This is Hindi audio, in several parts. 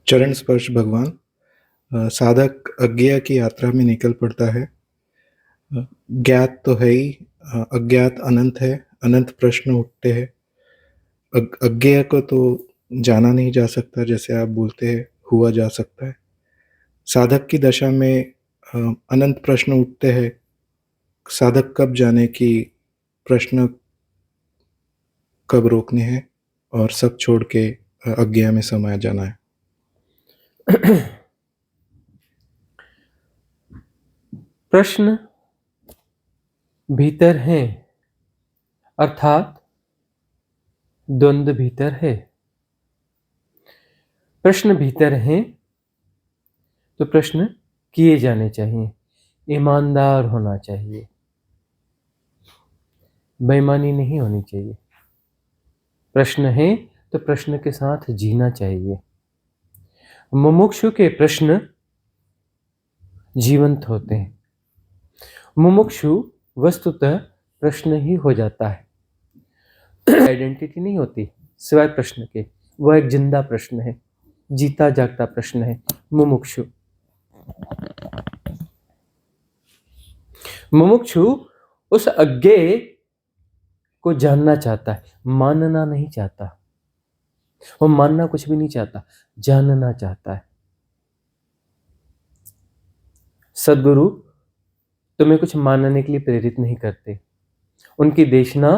चरण स्पर्श भगवान। साधक अज्ञेय की यात्रा में निकल पड़ता है। ज्ञात तो है ही, अज्ञात अनंत है, अनंत प्रश्न उठते हैं। अज्ञेय को तो जाना नहीं जा सकता, जैसे आप बोलते हैं हुआ जा सकता है। साधक की दशा में अनंत प्रश्न उठते हैं। साधक कब जाने कि प्रश्न कब रोकने हैं और सब छोड़ के अज्ञेय में समाया जाना है। प्रश्न भीतर हैं, अर्थात द्वंद्व भीतर है। प्रश्न भीतर हैं तो प्रश्न किए जाने चाहिए, ईमानदार होना चाहिए, बेईमानी नहीं होनी चाहिए। प्रश्न है तो प्रश्न के साथ जीना चाहिए। मुमुक्षु के प्रश्न जीवंत होते हैं। मुमुक्षु वस्तुतः प्रश्न ही हो जाता है। आइडेंटिटी नहीं होती सिवाय प्रश्न के। वह एक जिंदा प्रश्न है, जीता जागता प्रश्न है मुमुक्षु। मुमुक्षु उस अज्ञेय को जानना चाहता है, मानना नहीं चाहता। वो मानना कुछ भी नहीं चाहता, जानना चाहता है। सद्गुरु तुम्हें कुछ मानने के लिए प्रेरित नहीं करते। उनकी देशना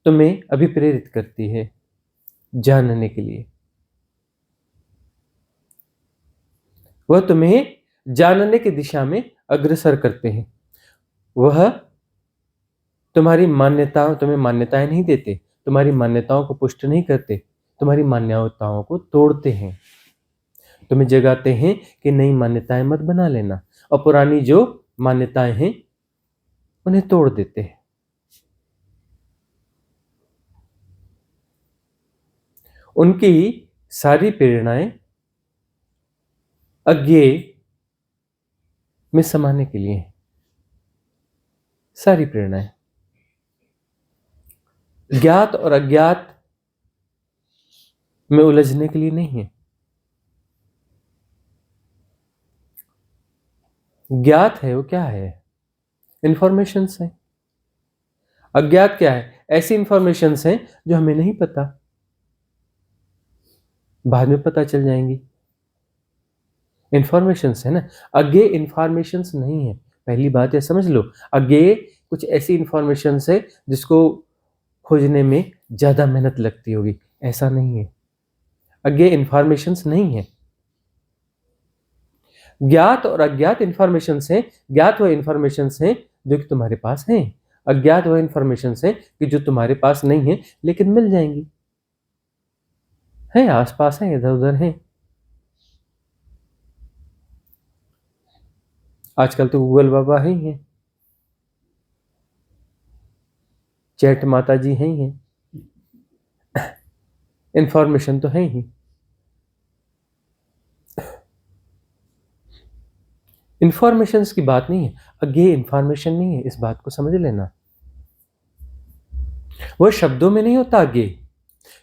तुम्हें अभिप्रेरित करती है जानने के लिए। वह तुम्हें जानने की दिशा में अग्रसर करते हैं। वह तुम्हारी मान्यताओं तुम्हें मान्यताएं नहीं देते, तुम्हारी मान्यताओं को पुष्ट नहीं करते, तुम्हारी मान्यताओं को तोड़ते हैं। तुम्हें जगाते हैं कि नई मान्यताएं मत बना लेना, और पुरानी जो मान्यताएं हैं उन्हें तोड़ देते हैं। उनकी सारी प्रेरणाएं अज्ञेय में समाने के लिए हैं। सारी प्रेरणाएं ज्ञात और अज्ञात में उलझने के लिए नहीं है। ज्ञात है वो क्या है? इंफॉर्मेशंस हैं। अज्ञात क्या है? ऐसी इंफॉर्मेशंस हैं जो हमें नहीं पता, बाद में पता चल जाएंगी। इंफॉर्मेशंस है ना, अज्ञेय इंफॉर्मेशंस नहीं है। पहली बात है समझ लो, अज्ञेय कुछ ऐसी इंफॉर्मेशंस है जिसको खोजने में ज्यादा मेहनत लगती होगी, ऐसा नहीं है। अज्ञेय इंफॉर्मेशंस नहीं है। ज्ञात और अज्ञात इंफॉर्मेशंस हैं। ज्ञात वह इंफॉर्मेशंस हैं जो कि तुम्हारे पास हैं, अज्ञात वह इंफॉर्मेशंस हैं कि जो तुम्हारे पास नहीं है लेकिन मिल जाएंगी, हैं आसपास हैं, इधर उधर हैं। आजकल तो गूगल बाबा ही हैं, चैट माता जी हैं ही हैं। इंफॉर्मेशन तो है ही। इंफॉर्मेशंस की बात नहीं है, अज्ञेय इंफॉर्मेशन नहीं है, इस बात को समझ लेना। वह शब्दों में नहीं होता अज्ञेय,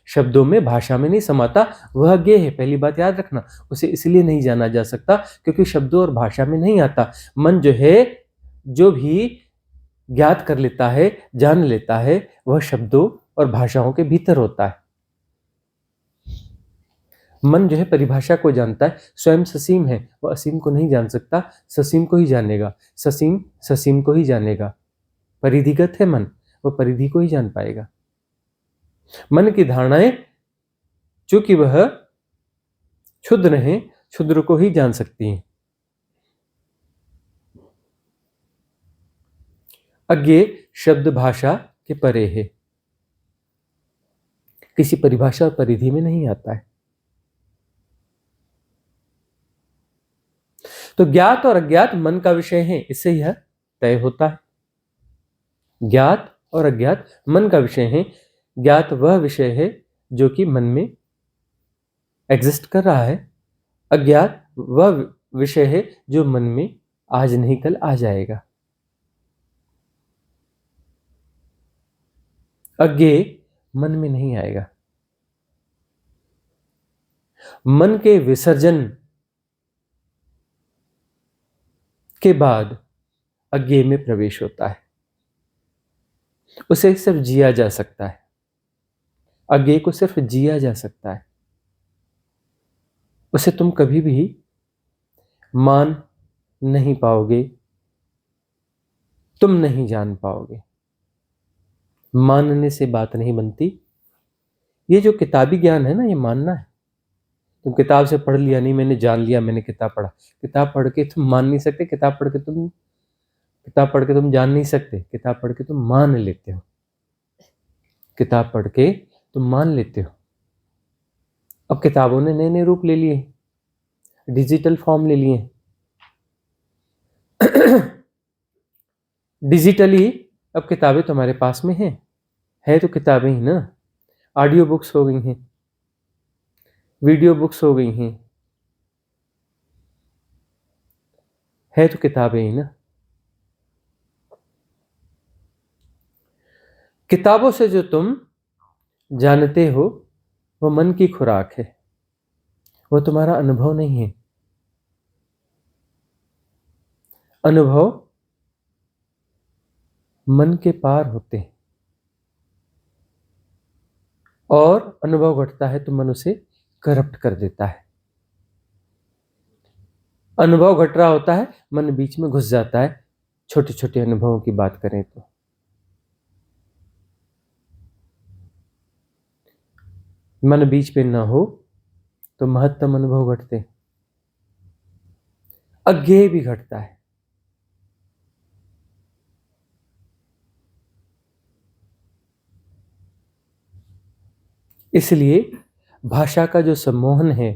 शब्दों में भाषा में नहीं समाता, वह अज्ञेय है। पहली बात याद रखना, उसे इसलिए नहीं जाना जा सकता क्योंकि शब्दों और भाषा में नहीं आता। मन जो है, जो भी ज्ञात कर लेता है, जान लेता है, वह शब्दों और भाषाओं के भीतर होता है। मन जो है परिभाषा को जानता है, स्वयं ससीम है, वह असीम को नहीं जान सकता, ससीम को ही जानेगा। ससीम ससीम को ही जानेगा। परिधिगत है मन, वह परिधि को ही जान पाएगा। मन की धारणाएं चूंकि वह क्षुद्र हैं, क्षुद्र को ही जान सकती हैं। अज्ञेय शब्द भाषा के परे है, किसी परिभाषा और परिधि में नहीं आता है। तो ज्ञात और अज्ञात मन का विषय है, इससे यह तय होता है। ज्ञात और अज्ञात मन का विषय है। ज्ञात वह विषय है जो कि मन में एग्जिस्ट कर रहा है, अज्ञात वह विषय है जो मन में आज नहीं कल आ जाएगा। अज्ञेय मन में नहीं आएगा। मन के विसर्जन के बाद अज्ञेय में प्रवेश होता है। उसे सिर्फ जिया जा सकता है, अज्ञेय को सिर्फ जिया जा सकता है। उसे तुम कभी भी मान नहीं पाओगे, तुम नहीं जान पाओगे। मानने से बात नहीं बनती। ये जो किताबी ज्ञान है ना, ये मानना है। तुम किताब से पढ़ लिया नहीं, मैंने जान लिया, मैंने किताब पढ़ा। किताब पढ़ के तुम मान नहीं सकते, किताब पढ़ के तुम जान नहीं सकते, किताब पढ़ के तुम मान लेते हो, किताब पढ़ के तुम मान लेते हो। अब किताबों ने नए नए रूप ले लिए, डिजिटल फॉर्म ले लिए। डिजिटली अब किताबें तुम्हारे पास में हैं, है तो किताबें ही ना। ऑडियो बुक्स हो गई हैं, वीडियो बुक्स हो गई हैं, है तो किताबें ही ना। किताबों से जो तुम जानते हो वो मन की खुराक है, वो तुम्हारा अनुभव नहीं है। अनुभव मन के पार होते हैं, और अनुभव घटता है तो मन उसे करप्ट कर देता है। अनुभव घट रहा होता है, मन बीच में घुस जाता है। छोटे छोटे अनुभवों की बात करें तो मन बीच में ना हो तो महत्तम अनुभव घटते, अज्ञेय भी घटता है। इसलिए भाषा का जो सम्मोहन है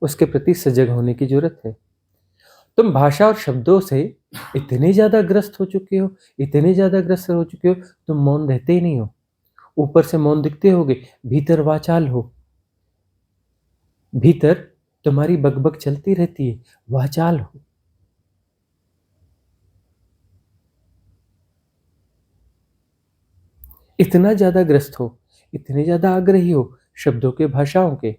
उसके प्रति सजग होने की जरूरत है। तुम भाषा और शब्दों से इतने ज्यादा ग्रस्त हो चुके हो, इतने ज्यादा ग्रस्त हो चुके हो, तुम मौन रहते ही नहीं हो। ऊपर से मौन दिखते होगे, भीतर वाचाल हो। भीतर तुम्हारी बकबक चलती रहती है, वाचाल हो। इतना ज्यादा ग्रस्त हो, इतने ज्यादा आग्रही हो शब्दों के, भाषाओं के।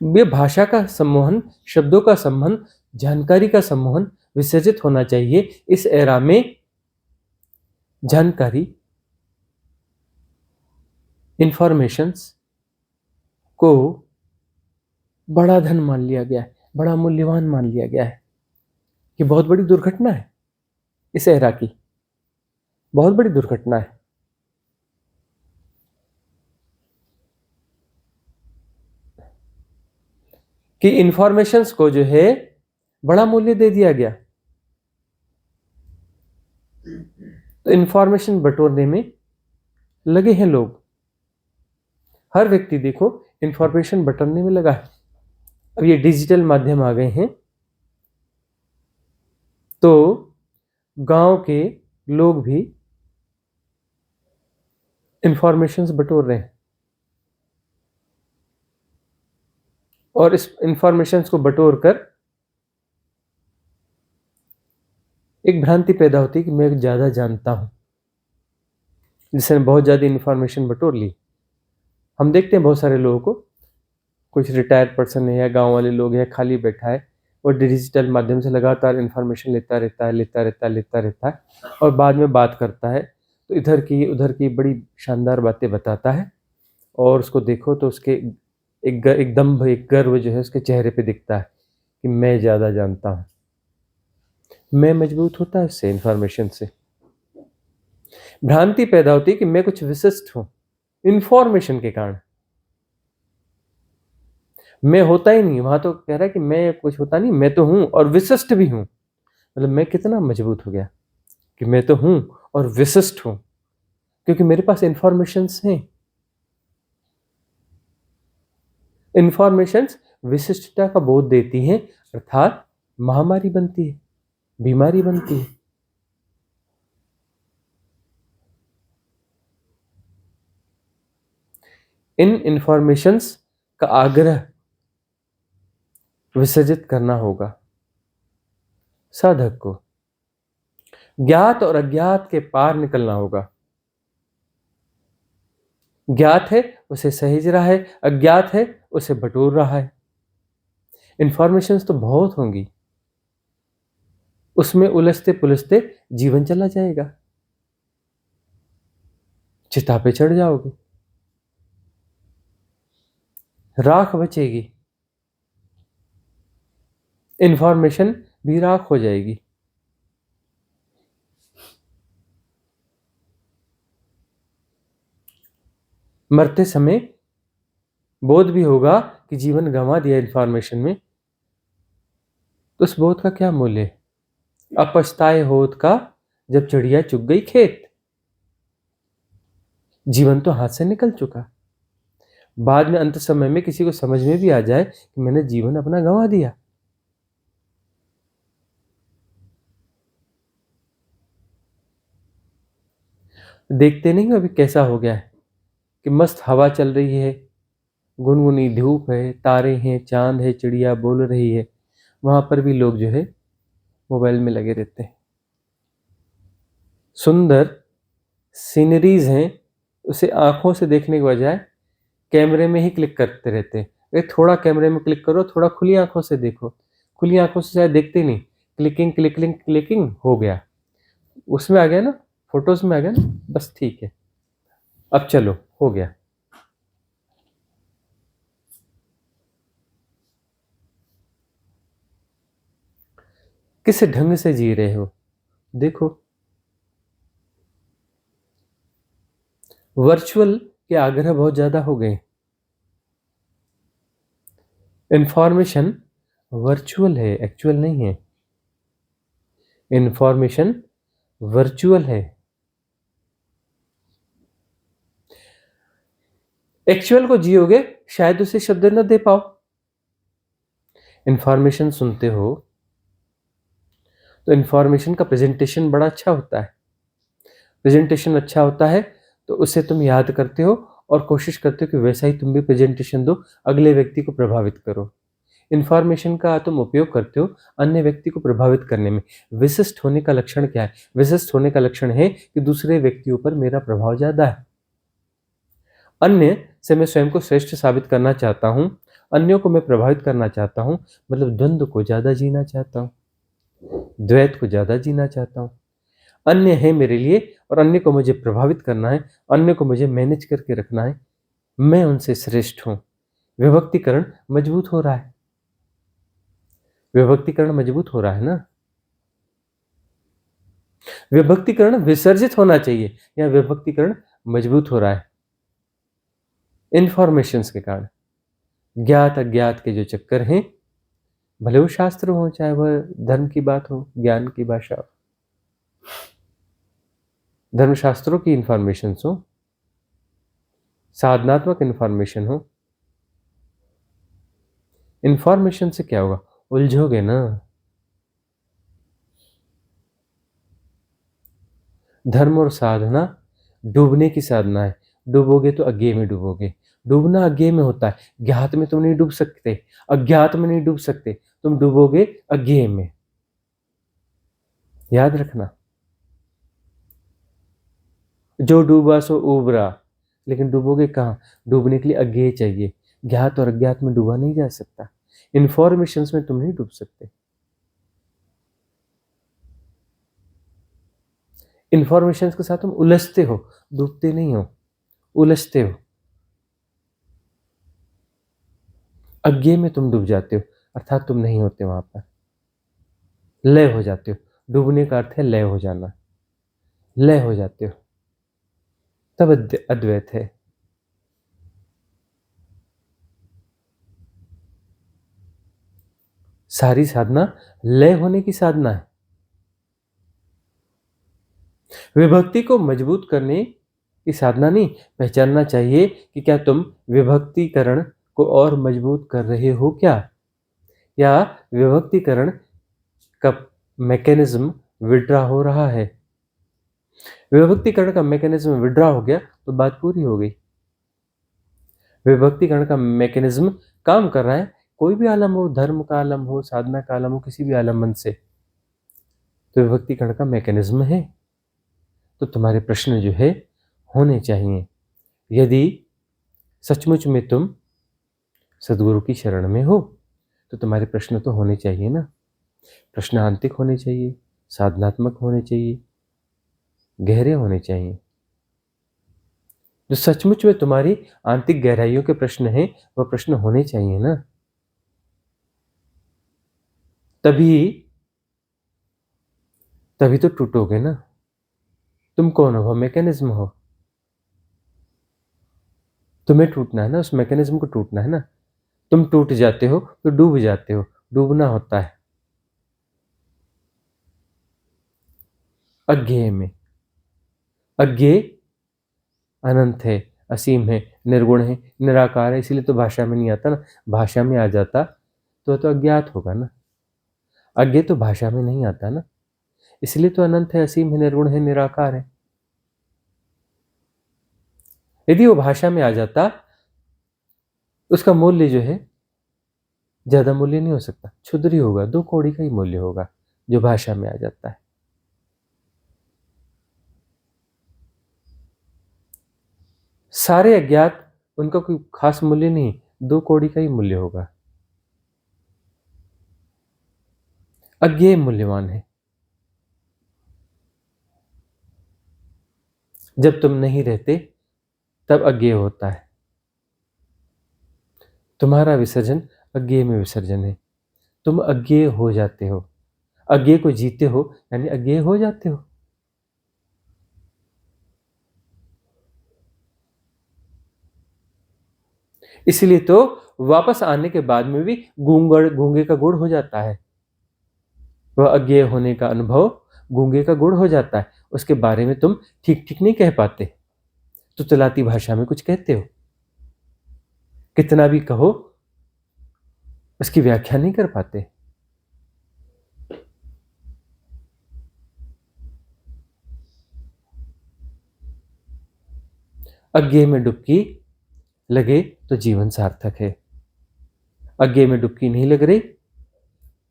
ये भाषा का सम्मोहन, शब्दों का सम्मोहन, जानकारी का सम्मोहन विसर्जित होना चाहिए। इस एरा में जानकारी, इंफॉर्मेशंस को बड़ा धन मान लिया गया है, बड़ा मूल्यवान मान लिया गया है। ये बहुत बड़ी दुर्घटना है, इस एरा की बहुत बड़ी दुर्घटना है। कि इंफॉर्मेशंस को जो है बड़ा मूल्य दे दिया गया। तो इंफॉर्मेशन बटोरने में लगे हैं लोग। हर व्यक्ति देखो इंफॉर्मेशन बटोरने में लगा है। अब ये डिजिटल माध्यम आ गए हैं तो गांव के लोग भी इंफॉर्मेशंस बटोर रहे हैं, और इस इंफॉर्मेशंस को बटोर कर एक भ्रांति पैदा होती है कि मैं ज्यादा जानता हूं, जिसने बहुत ज्यादा इंफॉर्मेशन बटोर ली। हम देखते हैं बहुत सारे लोगों को, कुछ रिटायर्ड पर्सन है या गांव वाले लोग हैं, खाली बैठा है, और डिजिटल माध्यम से लगातार इंफॉर्मेशन लेता रहता है और बाद में बात करता है तो इधर की उधर की बड़ी शानदार बातें बताता है, और उसको देखो तो उसके एक दम्भ, एक गर्व जो है उसके चेहरे पे दिखता है कि मैं ज़्यादा जानता हूँ। मैं मजबूत होता है उससे, इंफॉर्मेशन से। भ्रांति पैदा होती है कि मैं कुछ विशिष्ट हूँ इंफॉर्मेशन के कारण। मैं होता ही नहीं, वहां तो कह रहा है कि मैं कुछ होता नहीं, मैं तो हूं और विशिष्ट भी हूं। मतलब मैं कितना मजबूत हो गया कि मैं तो हूं और विशिष्ट हूं, क्योंकि मेरे पास इंफॉर्मेशंस हैं। इंफॉर्मेशंस विशिष्टता का बोध देती हैं, अर्थात महामारी बनती है, बीमारी बनती है। इन इंफॉर्मेशंस का आग्रह विसर्जित करना होगा साधक को। ज्ञात और अज्ञात के पार निकलना होगा। ज्ञात है उसे सहेज रहा है, अज्ञात है उसे बटोर रहा है। इंफॉर्मेशंस तो बहुत होंगी, उसमें उलझते पुलझते जीवन चला जाएगा, चिता पे चढ़ जाओगे, राख बचेगी, इंफॉर्मेशन भी राख हो जाएगी। मरते समय बोध भी होगा कि जीवन गंवा दिया इंफॉर्मेशन में, तो उस बोध का क्या मूल्य है? अपछताए होत का जब चिड़िया चुग गई खेत। जीवन तो हाथ से निकल चुका, बाद में अंत समय में किसी को समझ में भी आ जाए कि मैंने जीवन अपना गंवा दिया। देखते नहीं हो अभी कैसा हो गया है कि मस्त हवा चल रही है, गुनगुनी धूप है, तारे हैं, चांद है, चिड़िया बोल रही है, वहां पर भी लोग जो है मोबाइल में लगे रहते हैं। सुंदर सीनरीज हैं, उसे आंखों से देखने के बजाय कैमरे में ही क्लिक करते रहते हैं। अरे थोड़ा कैमरे में क्लिक करो, थोड़ा खुली आंखों से देखो। खुली आंखों से शायद देखते नहीं, क्लिकिंग क्लिकिंग क्लिकिंग हो गया, उसमें आ गया ना, फोटोज में आ गया ना, बस ठीक है, अब चलो हो गया। किस ढंग से जी रहे हो देखो। वर्चुअल के आग्रह बहुत ज्यादा हो गए। इंफॉर्मेशन वर्चुअल है, एक्चुअल नहीं है। इंफॉर्मेशन वर्चुअल है, एक्चुअल को जियोगे शायद उसे शब्द न दे पाओ। इंफॉर्मेशन सुनते हो तो इंफॉर्मेशन का प्रेजेंटेशन बड़ा अच्छा होता है। प्रेजेंटेशन अच्छा होता है तो उसे तुम याद करते हो और कोशिश करते हो कि वैसा ही तुम भी प्रेजेंटेशन दो, अगले व्यक्ति को प्रभावित करो। इंफॉर्मेशन का तुम उपयोग करते हो अन्य व्यक्ति को प्रभावित करने में। विशिष्ट होने का लक्षण क्या है? विशिष्ट होने का लक्षण है कि दूसरे व्यक्तियों पर मेरा प्रभाव ज्यादा है, अन्य से मैं स्वयं को श्रेष्ठ साबित करना चाहता हूं, अन्यों को मैं प्रभावित करना चाहता हूं, मतलब द्वंद्व को ज्यादा जीना चाहता हूं, द्वैत को ज्यादा जीना चाहता हूं। अन्य है मेरे लिए और अन्य को मुझे प्रभावित करना है, अन्य को मुझे मैनेज करके रखना है, मैं उनसे श्रेष्ठ हूं। विभक्तिकरण मजबूत हो रहा है, विभक्तिकरण मजबूत हो रहा है ना। विभक्तिकरण विसर्जित होना चाहिए या विभक्तिकरण मजबूत हो रहा है इंफॉर्मेशंस के कारण। ज्ञात अज्ञात के जो चक्कर हैं, भले वो शास्त्र हो, चाहे वह धर्म की बात हो, ज्ञान की भाषा हो, धर्मशास्त्रों की इंफॉर्मेशन हो, साधनात्मक इंफॉर्मेशन हो, इंफॉर्मेशन से क्या होगा? उलझोगे ना। धर्म और साधना डूबने की साधना है, डूबोगे तो अज्ञेय में डूबोगे। डूबना अज्ञेय में होता है, ज्ञात में तुम नहीं डूब सकते, अज्ञात में नहीं डूब सकते, तुम डूबोगे अज्ञेय में, याद रखना। जो डूबा सो उबरा, लेकिन डूबोगे कहाँ? डूबने के लिए अज्ञेय चाहिए, ज्ञात और अज्ञात में डूबा नहीं जा सकता, इंफॉर्मेशंस में तुम नहीं डूब सकते। इंफॉर्मेशंस के साथ तुम उलझते हो, डूबते नहीं हो, उलझते हो, अज्ञेय में तुम डूब जाते हो, अर्थात तुम नहीं होते वहां पर, लय हो जाते हो। डूबने का अर्थ है लय हो जाना, लय हो जाते हो, तब अद्वैत है। सारी साधना लय होने की साधना है। विभक्ति को मजबूत करने की साधना नहीं, पहचानना चाहिए कि क्या तुम विभक्तिकरण को और मजबूत कर रहे हो क्या, या विभक्तिकरण का मैकेनिज्म विड्रॉ हो रहा है। विभक्तिकरण का मैकेनिज्म विड्रॉ हो गया तो बात पूरी हो गई। विभक्तिकरण का मैकेनिज्म काम कर रहा है, कोई भी आलम हो, धर्म का आलम हो, साधना का आलम हो, किसी भी आलम से, तो विभक्तिकरण का मैकेनिज्म है। तो तुम्हारे प्रश्न जो है होने चाहिए, यदि सचमुच में तुम सद्गुरु की शरण में हो तो तुम्हारे प्रश्न तो होने चाहिए ना। प्रश्न आंतरिक होने चाहिए, साधनात्मक होने चाहिए, गहरे होने चाहिए। जो सचमुच में तुम्हारी आंतरिक गहराइयों के प्रश्न हैं वह प्रश्न होने चाहिए ना। तभी तो टूटोगे ना। तुम कौन हो? मैकेनिज्म हो। तुम्हें टूटना है ना, उस मैकेनिज्म को टूटना है ना। तुम टूट जाते हो तो डूब जाते हो। डूबना होता है अज्ञेय में। अज्ञेय अनंत है, असीम है, निर्गुण है, निराकार है। इसीलिए तो भाषा में नहीं आता ना। भाषा में आ जाता तो अज्ञात होगा ना। अज्ञेय तो भाषा में नहीं आता ना। इसलिए तो अनंत है, असीम है, निर्गुण है, निराकार है। यदि वो भाषा में आ जाता उसका मूल्य जो है ज्यादा मूल्य नहीं हो सकता, क्षुद्र ही होगा, 2 कौड़ी का ही मूल्य होगा जो भाषा में आ जाता है। सारे अज्ञात, उनका कोई खास मूल्य नहीं, 2 कौड़ी का ही मूल्य होगा। अज्ञेय मूल्यवान है। जब तुम नहीं रहते तब अज्ञेय होता है। तुम्हारा विसर्जन अज्ञेय में विसर्जन है। तुम अज्ञेय हो जाते हो। अज्ञेय को जीते हो यानी अज्ञेय हो जाते हो। इसलिए तो वापस आने के बाद में भी गूंगे का गुड़ हो जाता है। वह अज्ञेय होने का अनुभव गूंगे का गुड़ हो जाता है। उसके बारे में तुम ठीक ठीक नहीं कह पाते, तो चलाती भाषा में कुछ कहते हो। कितना भी कहो उसकी व्याख्या नहीं कर पाते। अज्ञेय में डुबकी लगे तो जीवन सार्थक है। अज्ञेय में डुबकी नहीं लग रही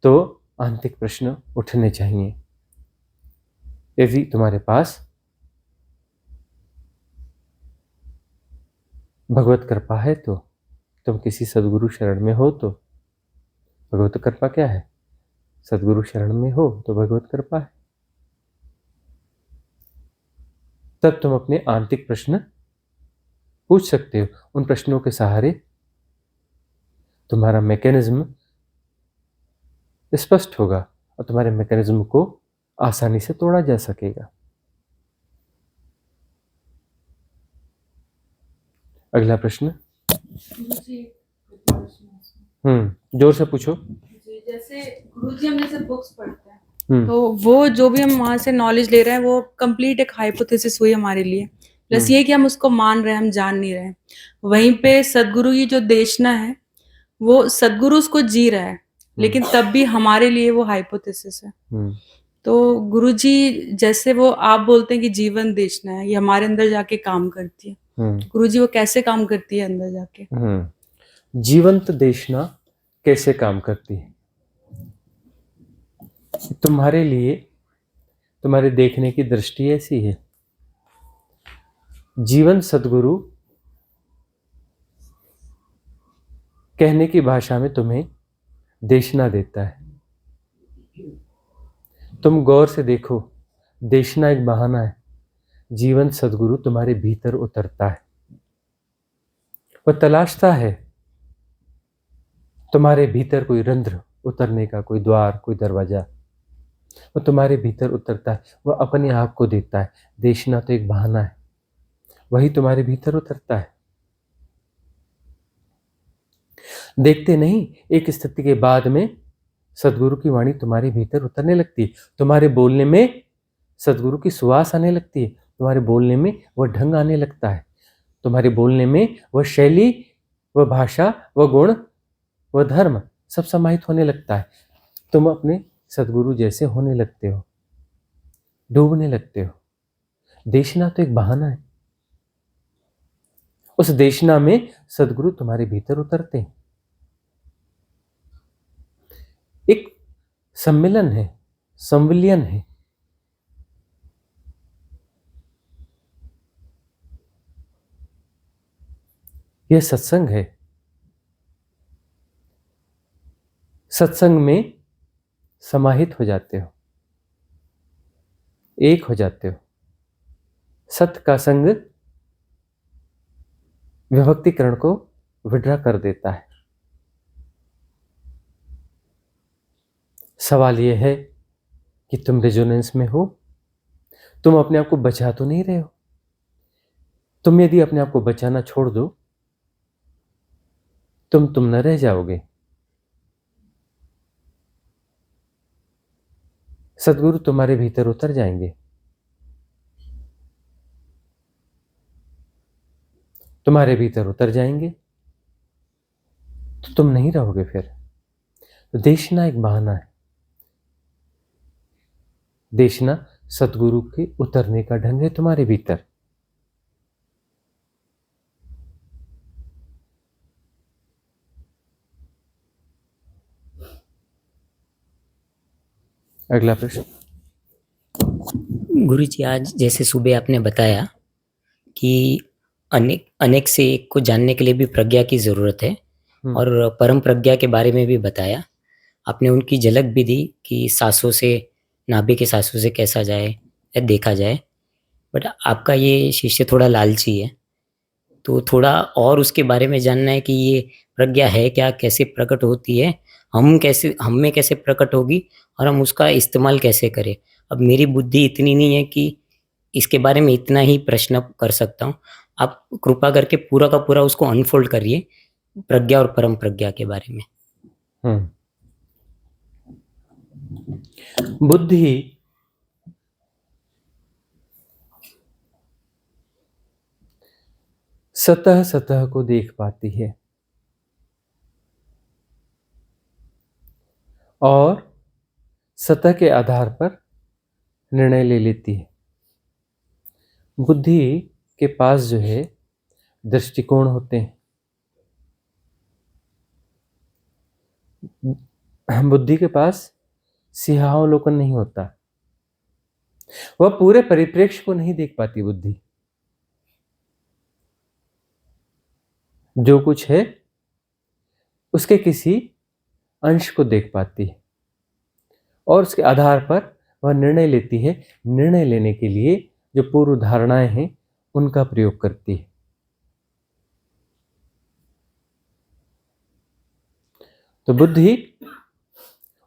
तो आंतरिक प्रश्न उठने चाहिए। यदि तुम्हारे पास भगवत कृपा है तो, तुम किसी सदगुरु शरण में हो तो, भगवत कृपा क्या है? सदगुरु शरण में हो तो भगवत कृपा है। तब तुम अपने आंतरिक प्रश्न पूछ सकते हो। उन प्रश्नों के सहारे तुम्हारा मैकेनिज्म स्पष्ट होगा और तुम्हारे मैकेनिज्म को आसानी से तोड़ा जा सकेगा। अगला प्रश्न। जोर से पूछो। जैसे गुरुजी हम जैसे बुक्स पढ़ते हैं तो वो जो भी हम वहां से नॉलेज ले रहे हैं वो कंप्लीट एक हाइपोथेसिस हुई हमारे लिए। प्लस ये कि हम उसको मान रहे हैं, हम जान नहीं रहे हैं। वहीं पे सदगुरु की जो देशना है वो सदगुरु उसको जी रहा है, लेकिन तब भी हमारे लिए वो हाइपोथेसिस है। तो गुरुजी जैसे वो आप बोलते हैं कि जीवन देशना है, ये हमारे अंदर जाके काम करती है। गुरुजी वो कैसे काम करती है अंदर जाके? जीवंत देशना कैसे काम करती है? तुम्हारे लिए तुम्हारे देखने की दृष्टि ऐसी है। जीवन सदगुरु कहने की भाषा में तुम्हें देशना देता है। तुम गौर से देखो, देशना एक बहाना है। जीवन सदगुरु तुम्हारे भीतर उतरता है। वह तलाशता है तुम्हारे भीतर कोई रंध्र उतरने का, कोई द्वार, कोई दरवाजा। वो तुम्हारे भीतर उतरता है, वह अपने आप को देता है। देशना तो एक बहाना है, वही तुम्हारे भीतर उतरता है। देखते नहीं, एक स्थिति के बाद में सदगुरु की वाणी तुम्हारे भीतर उतरने लगती है। तुम्हारे बोलने में सदगुरु की सुवास आने लगती है। तुम्हारे बोलने में वह ढंग आने लगता है। तुम्हारे बोलने में वह शैली, वह भाषा, वह गुण, वह धर्म सब समाहित होने लगता है। तुम अपने सदगुरु जैसे होने लगते हो, डूबने लगते हो। देशना तो एक बहाना है। उस देशना में सदगुरु तुम्हारे भीतर उतरते हैं। एक सम्मिलन है, संविलियन है। यह सत्संग है। सत्संग में समाहित हो जाते हो, एक हो जाते हो। सत का संग विभक्तिकरण को विड्रा कर देता है। सवाल यह है कि तुम रेजोनेंस में हो, तुम अपने आप को बचा तो नहीं रहे हो। तुम यदि अपने आप को बचाना छोड़ दो, तुम न रह जाओगे। सदगुरु तुम्हारे भीतर उतर जाएंगे, तुम्हारे भीतर उतर जाएंगे तो तुम नहीं रहोगे फिर। तो देखना एक बहाना है, देखना सतगुरु के उतरने का ढंग है तुम्हारे भीतर। अगला प्रश्न। गुरु जी, आज जैसे सुबह आपने बताया कि अनेक अनेक से एक को जानने के लिए भी प्रज्ञा की जरूरत है, और परम प्रज्ञा के बारे में भी बताया आपने। उनकी झलक भी दी कि सांसों से, नाभि के सांसों से कैसा जाए या देखा जाए। बट आपका ये शिष्य थोड़ा लालची है, तो थोड़ा और उसके बारे में जानना है कि ये प्रज्ञा है क्या, कैसे प्रकट होती है, हम में कैसे प्रकट होगी, और हम उसका इस्तेमाल कैसे करें। अब मेरी बुद्धि इतनी नहीं है कि इसके बारे में इतना ही प्रश्न कर सकता हूँ। आप कृपा करके पूरा का पूरा उसको अनफोल्ड करिए, प्रज्ञा और परम प्रज्ञा के बारे में। बुद्धि सतह सतह को देख पाती है और सतह के आधार पर निर्णय ले लेती है। बुद्धि के पास जो है दृष्टिकोण होते हैं। बुद्धि के पास सिंहावलोकन नहीं होता, वह पूरे परिप्रेक्ष्य को नहीं देख पाती। बुद्धि जो कुछ है उसके किसी अंश को देख पाती है और उसके आधार पर वह निर्णय लेती है। निर्णय लेने के लिए जो पूर्व धारणाएं हैं उनका प्रयोग करती है। तो बुद्धि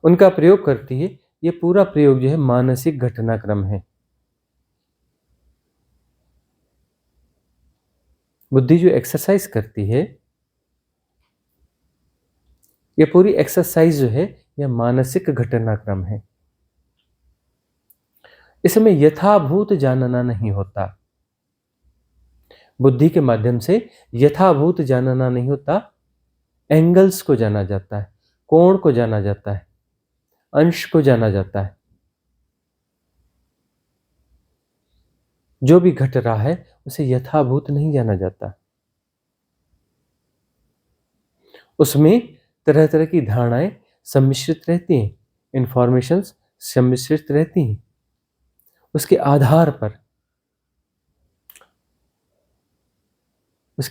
उनका प्रयोग करती है। ये पूरा प्रयोग जो है मानसिक घटनाक्रम है। बुद्धि जो एक्सरसाइज करती है, ये पूरी एक्सरसाइज जो है यह मानसिक घटनाक्रम है। इसमें यथाभूत जानना नहीं होता। बुद्धि के माध्यम से यथाभूत जानना नहीं होता, एंगल्स को जाना जाता है, कोण को जाना जाता है, अंश को जाना जाता है। जो भी घट रहा है उसे यथाभूत नहीं जाना जाता। उसमें तरह तरह की धारणाएं सम्मिश्रित रहती हैं, इंफॉर्मेशंस सम्मिश्रित रहती हैं। उसके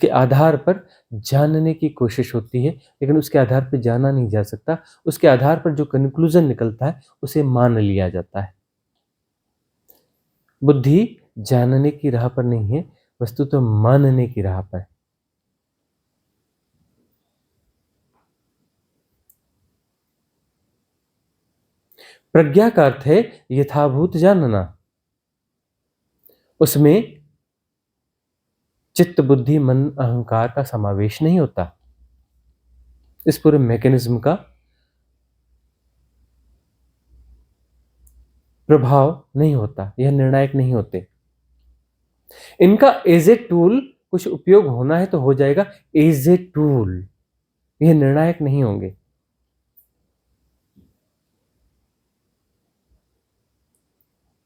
आधार पर जानने की कोशिश होती है, लेकिन उसके आधार पर जाना नहीं जा सकता। उसके आधार पर जो कंक्लूजन निकलता है उसे मान लिया जाता है। बुद्धि जानने की राह पर नहीं है, वस्तु तो मानने की राह पर है। प्रज्ञा का अर्थ है यथाभूत जानना। उसमें चित्त, बुद्धि, मन, अहंकार का समावेश नहीं होता। इस पूरे मैकेनिज्म का प्रभाव नहीं होता, यह निर्णायक नहीं होते। इनका एज ए टूल कुछ उपयोग होना है तो हो जाएगा, एज ए टूल, यह निर्णायक नहीं होंगे।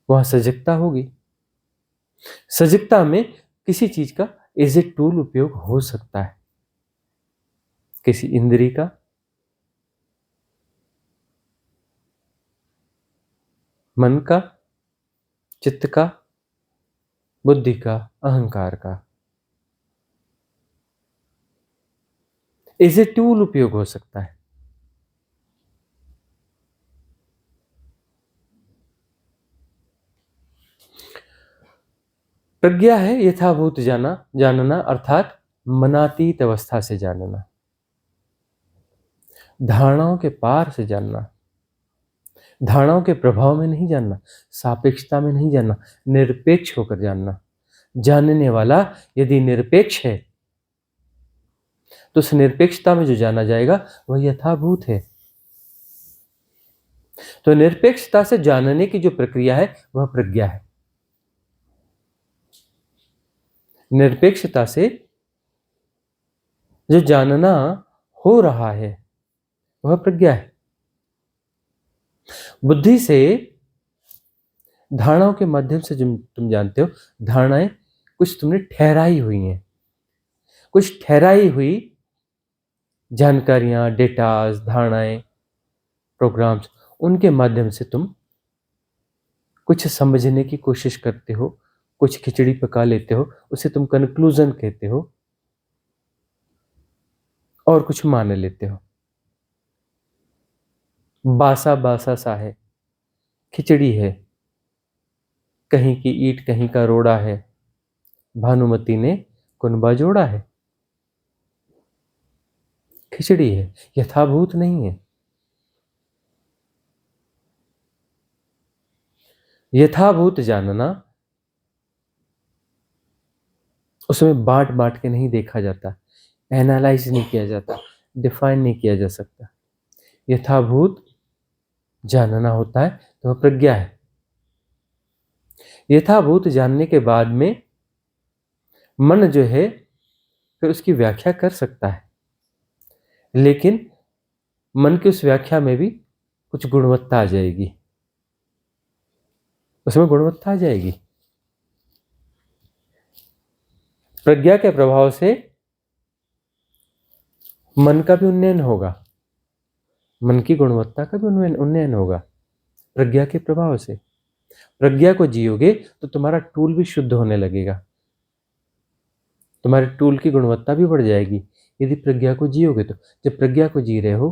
वहां सजगता होगी। सजगता में किसी चीज का एज ए टूल उपयोग हो सकता है, किसी इंद्रिय का, मन का, चित्त का, बुद्धि का, अहंकार का। एज ए टूल उपयोग हो सकता है। प्रज्ञा है यथाभूत जानना अर्थात मनातीत अवस्था से जानना, धारणाओं के पार से जानना, धारणाओं के प्रभाव में नहीं जानना, सापेक्षता में नहीं जानना, निरपेक्ष होकर जानना। जानने वाला यदि निरपेक्ष है तो उस निरपेक्षता में जो जाना जाएगा वह यथाभूत है। तो निरपेक्षता से जानने की जो प्रक्रिया है वह प्रज्ञा है। निरपेक्षता से जो जानना हो रहा है वह प्रज्ञा है। बुद्धि से धारणाओं के माध्यम से जो तुम जानते हो, धारणाएं कुछ तुमने ठहराई हुई हैं, कुछ ठहराई हुई जानकारियां, डेटास, धारणाएं, प्रोग्राम्स, उनके माध्यम से तुम कुछ समझने की कोशिश करते हो, कुछ खिचड़ी पका लेते हो, उसे तुम कंक्लूजन कहते हो और कुछ मान लेते हो। बासा बासा सा है, खिचड़ी है, कहीं की ईंट कहीं का रोड़ा है, भानुमति ने कुनबा जोड़ा है। खिचड़ी है, यथाभूत नहीं है। यथाभूत जानना, उसमें बांट बांट के नहीं देखा जाता, एनालाइज नहीं किया जाता, डिफाइन नहीं किया जा सकता। यथाभूत जानना होता है तो वह प्रज्ञा है। यथाभूत जानने के बाद में मन जो है फिर उसकी व्याख्या कर सकता है, लेकिन मन की उस व्याख्या में भी कुछ गुणवत्ता आ जाएगी, उसमें गुणवत्ता आ जाएगी। प्रज्ञा के प्रभाव से मन का भी उन्नयन होगा, मन की गुणवत्ता का भी उन्नयन होगा प्रज्ञा के प्रभाव से। प्रज्ञा को जियोगे तो तुम्हारा टूल भी शुद्ध होने लगेगा, तुम्हारे टूल की गुणवत्ता भी बढ़ जाएगी यदि प्रज्ञा को जियोगे तो। जब प्रज्ञा को जी रहे हो,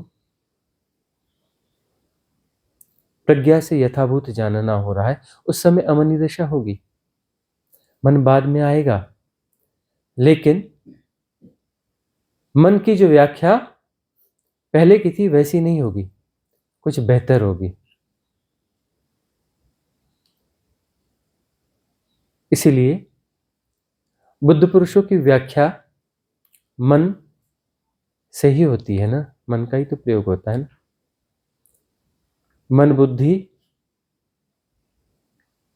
प्रज्ञा से यथाभूत जानना हो रहा है, उस समय अमनी दशा होगी, मन बाद में आएगा, लेकिन मन की जो व्याख्या पहले की थी वैसी नहीं होगी, कुछ बेहतर होगी। इसीलिए बुद्ध पुरुषों की व्याख्या मन से ही होती है ना, मन का ही तो प्रयोग होता है ना। मन, बुद्धि,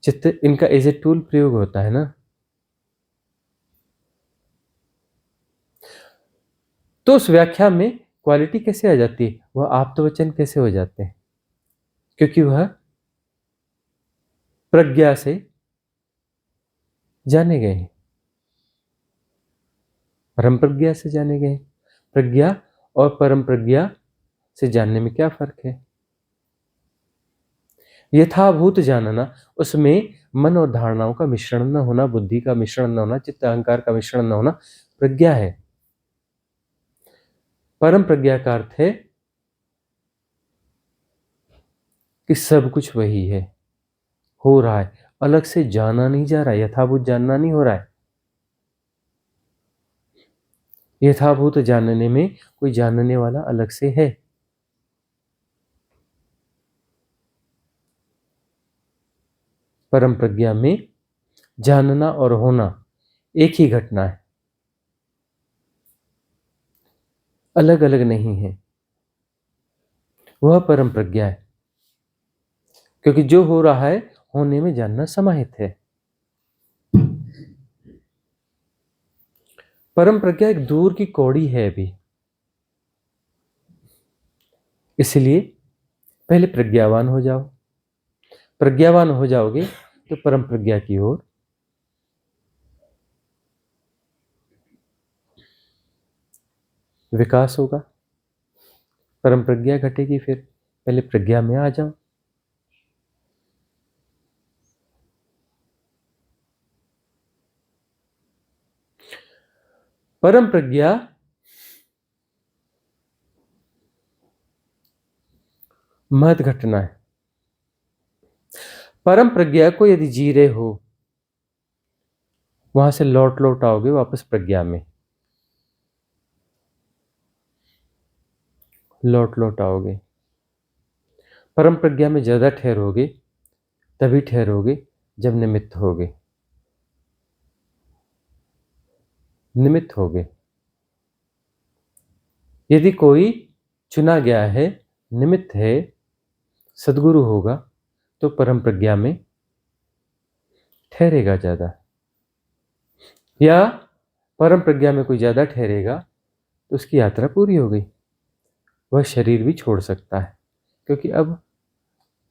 चित्त, इनका एज ए टूल प्रयोग होता है ना। तो उस व्याख्या में क्वालिटी कैसे आ जाती है, वह आप्तवचन कैसे हो जाते हैं, क्योंकि वह प्रज्ञा से जाने गए हैं, परम प्रज्ञा से जाने गए हैं। प्रज्ञा और परम प्रज्ञा से जानने में क्या फर्क है? यथाभूत जानना, उसमें मन और धारणाओं का मिश्रण न होना, बुद्धि का मिश्रण न होना, चित्त अहंकार का मिश्रण न होना, प्रज्ञा है। परम प्रज्ञा का अर्थ है कि सब कुछ वही है, हो रहा है, अलग से जाना नहीं जा रहा है, यथाभूत जानना नहीं हो रहा है। यथाभूत जानने में कोई जानने वाला अलग से है। परम प्रज्ञा में जानना और होना एक ही घटना है, अलग अलग नहीं है। वह परम प्रज्ञा है, क्योंकि जो हो रहा है होने में जानना समाहित है। परम प्रज्ञा एक दूर की कौड़ी है अभी, इसलिए पहले प्रज्ञावान हो जाओ। प्रज्ञावान हो जाओगे तो परम प्रज्ञा की ओर विकास होगा, परम प्रज्ञा घटेगी, फिर पहले प्रज्ञा में आ जाओ। परम प्रज्ञा महत घटना है। परम प्रज्ञा को यदि जी रहे हो, वहां से लौट आओगे वापस प्रज्ञा में, लौट आओगे। परम प्रज्ञा में ज्यादा ठहरोगे, तभी ठहरोगे जब निमित्त होगे, निमित्त होगे। यदि कोई चुना गया है, निमित्त है, सद्गुरु होगा, तो परम प्रज्ञा में ठहरेगा ज्यादा। या परम प्रज्ञा में कोई ज्यादा ठहरेगा तो उसकी यात्रा पूरी हो गई, वह शरीर भी छोड़ सकता है, क्योंकि अब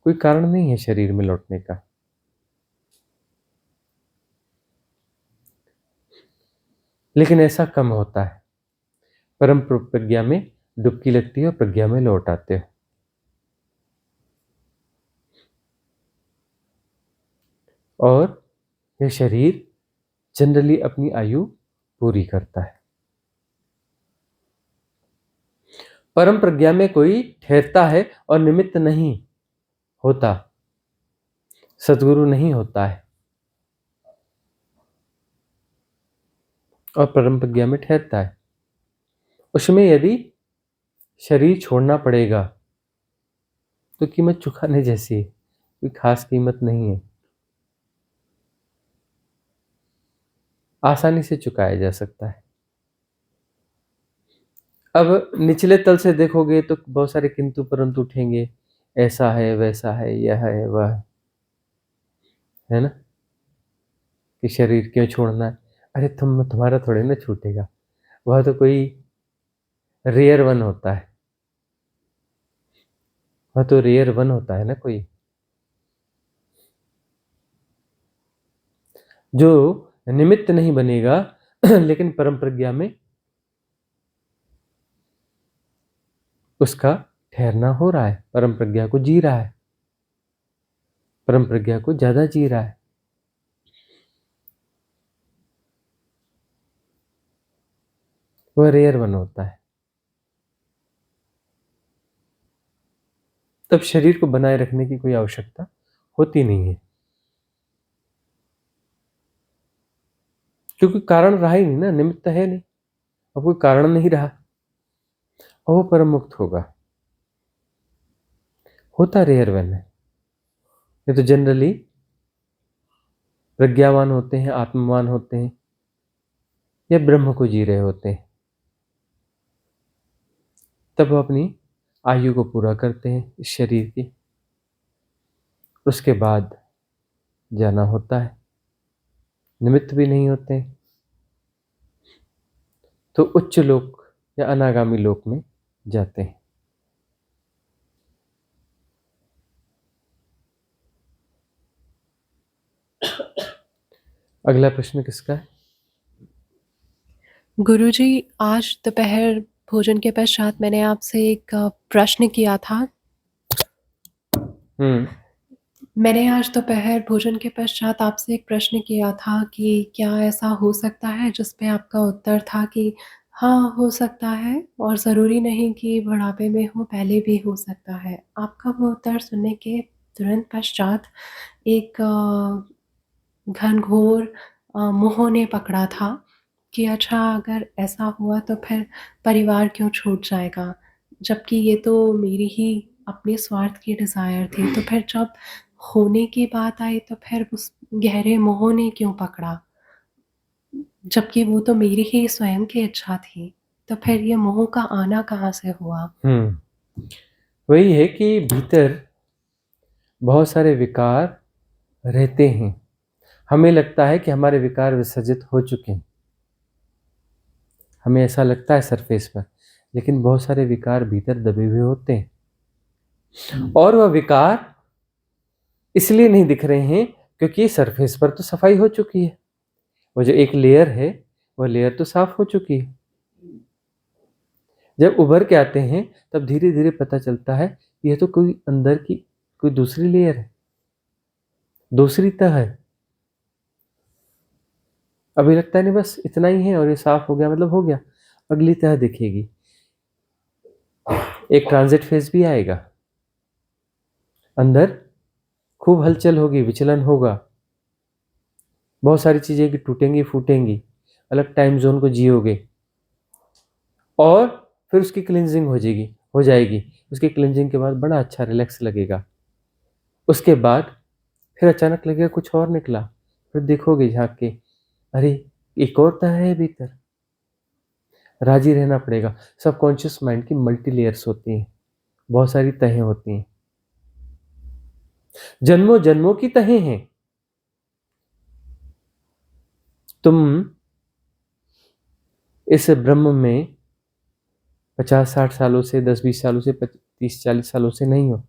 कोई कारण नहीं है शरीर में लौटने का। लेकिन ऐसा कम होता है। परम प्रज्ञा में डुबकी लगती है और प्रज्ञा में लौट आते हो। और यह शरीर जनरली अपनी आयु पूरी करता है। परम प्रज्ञा में कोई ठहरता है और निमित्त नहीं होता, सद्गुरु नहीं होता है, और परम प्रज्ञा में ठहरता है। उसमें यदि शरीर छोड़ना पड़ेगा तो कीमत चुकाने जैसी है, कोई खास कीमत नहीं है, आसानी से चुकाया जा सकता है। अब निचले तल से देखोगे तो बहुत सारे किंतु परंतु उठेंगे, ऐसा है, वैसा है, यह है, वह है ना, कि शरीर क्यों छोड़ना है। अरे तुम्हारा थोड़े ना छूटेगा, वह तो कोई रेयर वन होता है, वह तो रेयर वन होता है ना कोई, जो निमित्त नहीं बनेगा लेकिन परम प्रज्ञा में उसका ठहरना हो रहा है, परम प्रज्ञा को जी रहा है, परम प्रज्ञा को ज्यादा जी रहा है। वह रेयर वन होता है। तब शरीर को बनाए रखने की कोई आवश्यकता होती नहीं है, क्योंकि कारण रहा ही नहीं ना, निमित्त है नहीं, अब कोई कारण नहीं रहा, और वो परम मुक्त होगा। होता रेयर वन है। ये तो जनरली प्रज्ञावान होते हैं, आत्मवान होते हैं, या ब्रह्म को जी रहे होते हैं, तब वो अपनी आयु को पूरा करते हैं इस शरीर की, उसके बाद जाना होता है, निमित्त भी नहीं होते हैं, तो उच्च लोक या अनागामी लोक में जाते हैं। अगला प्रश्न किसका है? गुरुजी, आज दोपहर भोजन के पश्चात मैंने आपसे एक प्रश्न किया था। मैंने आज दोपहर भोजन के पश्चात आपसे एक प्रश्न किया था कि क्या ऐसा हो सकता है, जिस पे आपका उत्तर था कि हाँ, हो सकता है, और ज़रूरी नहीं कि बुढ़ापे में हो, पहले भी हो सकता है। आपका वो उत्तर सुनने के तुरंत पश्चात एक घनघोर मोह ने पकड़ा था कि अच्छा, अगर ऐसा हुआ तो फिर परिवार क्यों छूट जाएगा, जबकि ये तो मेरी ही अपने स्वार्थ की डिज़ायर थी। तो फिर जब होने की बात आई तो फिर उस गहरे मोह ने क्यों पकड़ा, जबकि वो तो मेरी ही स्वयं की इच्छा थी। तो फिर ये मोह का आना कहाँ से हुआ? वही है कि भीतर बहुत सारे विकार रहते हैं। हमें लगता है कि हमारे विकार विसर्जित हो चुके हैं, हमें ऐसा लगता है सरफेस पर, लेकिन बहुत सारे विकार भीतर दबे हुए होते हैं, और वह विकार इसलिए नहीं दिख रहे हैं क्योंकि सरफेस पर तो सफाई हो चुकी है, वो जो एक लेयर है वह लेयर तो साफ हो चुकी है। जब उभर के आते हैं तब धीरे धीरे पता चलता है यह तो कोई अंदर की कोई दूसरी लेयर है, दूसरी तह है। अभी लगता है नहीं बस इतना ही है और ये साफ हो गया मतलब हो गया, अगली तह दिखेगी, एक ट्रांजिट फेज भी आएगा, अंदर खूब हलचल होगी, विचलन होगा, बहुत सारी चीजें की टूटेंगी फूटेंगी, अलग टाइम जोन को जियोगे और फिर उसकी क्लिनजिंग हो जाएगी। उसकी क्लिनजिंग के बाद बड़ा अच्छा रिलैक्स लगेगा। उसके बाद फिर अचानक लगेगा कुछ और निकला, फिर देखोगे झांक के, अरे एक और तह है भीतर। राजी रहना पड़ेगा। सबकॉन्शियस माइंड की मल्टी लेयर्स होती हैं, बहुत सारी तहें होती हैं, जन्मों जन्मों की तहें हैं। तुम इस ब्रह्म में 50-60 सालों से, 10-20 सालों से, 30-40 सालों से नहीं हो,